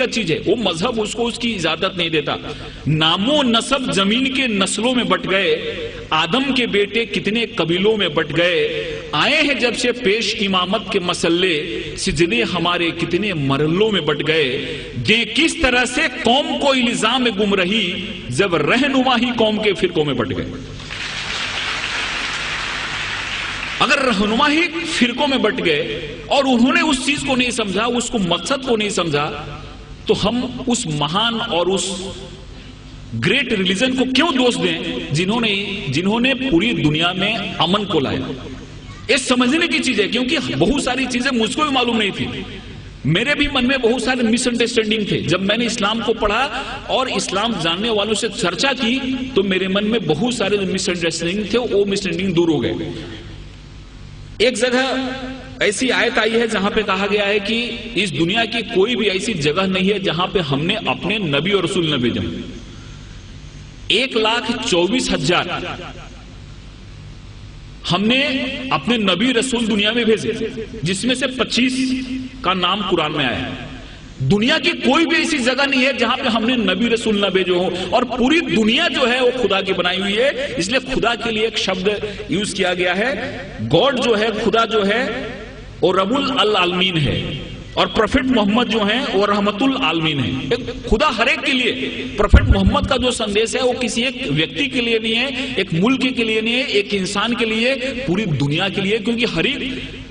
چیز ہے، وہ مذہب اس کو اس کی اجازت نہیں دیتا۔ نامو نسب زمین کے نسلوں میں بٹ گئے، آدم کے بیٹے کتنے قبیلوں میں بٹ گئے، آئے ہیں جب سے پیش امامت کے مسئلے، سجدے ہمارے کتنے مرحلوں میں بٹ گئے، دیں کس طرح سے قوم کو الزام گمراہی، جب رہنما ہی قوم کے فرقوں میں بٹ گئے۔ اگر رہنما ہی فرقوں میں بٹ گئے اور انہوں نے اس چیز کو نہیں سمجھا، اس کو مقصد کو نہیں سمجھا، تو ہم اس مہان اور اس گریٹ ریلیجن کو کیوں دوش دیں جنہوں نے پوری دنیا میں امن کو لایا۔ یہ سمجھنے کی چیز ہے، کیونکہ بہت ساری چیزیں مجھ کو بھی معلوم نہیں تھی، میرے بھی من میں بہت سارے مس انڈرسٹینڈنگ تھے۔ جب میں نے اسلام کو پڑھا اور اسلام جاننے والوں سے چرچا کی تو میرے من میں بہت سارے مس انڈرسٹینڈنگ تھے، وہ مس انڈرسٹینڈنگ دور ہو گئے۔ ایک جگہ ایسی آیت آئی ہے جہاں پہ کہا گیا ہے کہ اس دنیا کی کوئی بھی ایسی جگہ نہیں ہے جہاں پہ ہم نے اپنے نبی اور رسول نہ بھیجا۔ 1,24,000 ہم نے اپنے نبی رسول دنیا میں بھیجے، جس میں سے 25 کا نام قرآن میں آیا ہے۔ دنیا کی کوئی بھی ایسی جگہ نہیں ہے جہاں پہ ہم نے نبی رسول نہ بھیجے ہو، اور پوری دنیا جو ہے وہ خدا کی بنائی ہوئی ہے، اس لیے خدا کے لیے ایک شبد یوز کیا گیا ہے۔ گاڈ جو ہے، خدا جو ہے وہ رب العالمین ہے، اور پروفٹ محمد جو ہیں وہ رحمت العالمین ہے۔ خدا ہر ایک کے لیے، پروفٹ محمد کا جو سندیش ہے وہ کسی ایک ویکتی کے لیے نہیں ہے، ایک ملک کے لیے نہیں ہے، ایک انسان کے لیے، پوری دنیا کے لیے، کیونکہ ہر ایک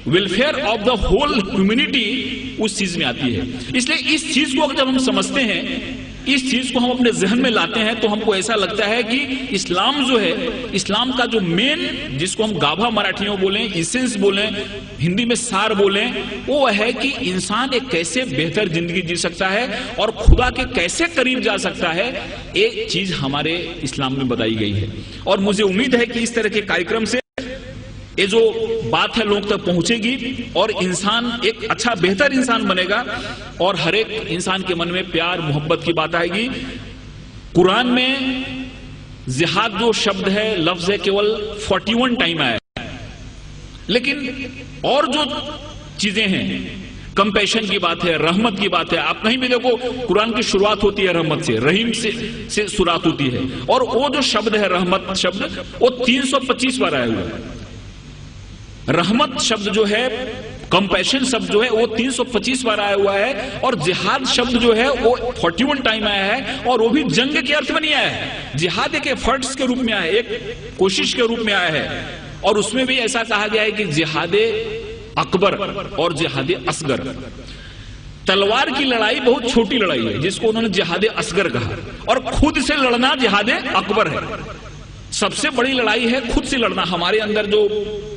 welfare of the whole humanity اس چیز میں آتی ہے۔ اس لیے اس چیز کو جب ہم سمجھتے ہیں، اس چیز کو ہم اپنے ذہن میں لاتے ہیں، تو ہم کو ایسا لگتا ہے کہ اسلام جو ہے، اسلام کا جو مین، جس کو ہم گابھا مراٹھیوں بولیں، ایسنس بولیں، ہندی میں سار بولیں، وہ ہے کہ انسان ایک کیسے بہتر زندگی جی سکتا ہے اور خدا کے کیسے قریب جا سکتا ہے، ایک چیز ہمارے اسلام میں بتائی گئی ہے۔ اور مجھے امید ہے کہ اس طرح کے کارکرم سے یہ جو بات ہے لوگ تک پہنچے گی اور انسان ایک اچھا بہتر انسان بنے گا، اور ہر ایک انسان کے من میں پیار محبت کی بات آئے گی۔ قرآن میں جہاد جو شبد ہے، لفظ ہے، کیول 41 ٹائم آیا ہے، لیکن اور جو چیزیں ہیں، کمپیشن کی بات ہے، رحمت کی بات ہے، آپ کہیں بھی دیکھو قرآن کی شروعات ہوتی ہے رحمت سے، رحیم سے شروعات ہوتی ہے، اور وہ جو شبد ہے رحمت شبد، وہ 325 بار آیا ہوا ہے۔ رحمت شبد جو ہے، کمپیشن شبد جو ہے، وہ 325 بار آیا ہوا ہے، اور جہاد شبد جو ہے وہ 41 ٹائم آیا ہے، اور وہ بھی جنگ کے ارتھ میں نہیں آیا ہے، جہاد ایک ایفرٹس کے روپ میں آیا ہے، ایک کوشش کے روپ میں آیا ہے، اور اس میں بھی ایسا کہا گیا ہے کہ جہاد اکبر اور جہاد اصغر۔ تلوار کی لڑائی بہت چھوٹی لڑائی ہے جس کو انہوں نے جہاد اصغر کہا، اور خود سے لڑنا جہاد اکبر ہے۔ سب سے بڑی لڑائی ہے خود سے لڑنا، ہمارے اندر جو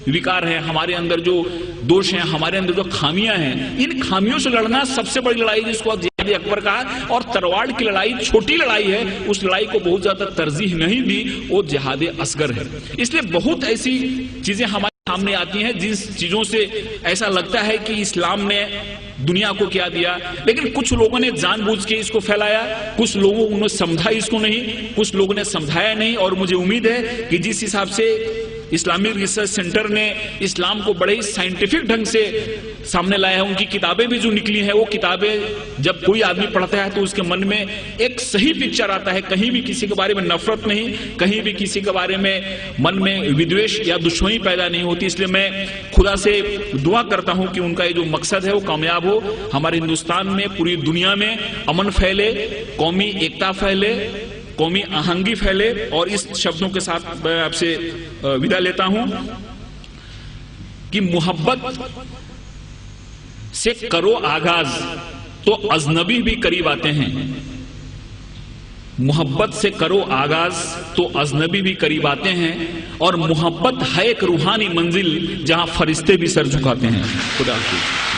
وکار ہیں، ہمارے اندر جو دوش ہیں، ہمارے اندر جو خامیاں ہیں، ان خامیوں سے لڑنا سب سے بڑی لڑائی جس کو جہاد اکبر کہا، اور تلوار کی لڑائی چھوٹی لڑائی ہے، اس لڑائی کو بہت زیادہ ترجیح نہیں دی، وہ جہاد اصغر ہے۔ اس لیے بہت ایسی چیزیں ہمارے سامنے آتی ہیں جن چیزوں سے ایسا لگتا ہے کہ اسلام نے دنیا کو کیا دیا، لیکن کچھ لوگوں نے جان بوجھ کے اس کو پھیلایا، کچھ لوگوں نے سمجھا اس کو نہیں، کچھ لوگوں نے سمجھایا نہیں، اور مجھے امید ہے کہ جس حساب سے اسلامک ریسرچ سینٹر نے اسلام کو بڑے ہی سائنٹیفک ڈھنگ سے سامنے لایا ہے، ان کی کتابیں بھی جو نکلی ہیں، وہ کتابیں جب کوئی آدمی پڑھتا ہے تو اس کے من میں ایک صحیح پکچر آتا ہے، کہیں بھی کسی کے بارے میں نفرت نہیں، کہیں بھی کسی کے بارے میں من میں ودویش یا دشمنی پیدا نہیں ہوتی۔ اس لیے میں خدا سے دعا کرتا ہوں کہ ان کا یہ جو مقصد ہے وہ کامیاب ہو، ہمارے ہندوستان میں، پوری دنیا میں امن پھیلے، قومی ایکتا پھیلے، قومی آہنگی پھیلے، اور اس شبدوں کے ساتھ میں آپ سے ودا لیتا ہوں کہ محبت سے کرو آغاز تو اجنبی بھی قریب آتے ہیں، محبت سے کرو آغاز تو اجنبی بھی قریب آتے ہیں، اور محبت ہے ایک روحانی منزل جہاں فرشتے بھی سر جھکاتے ہیں۔ خدا حافظ۔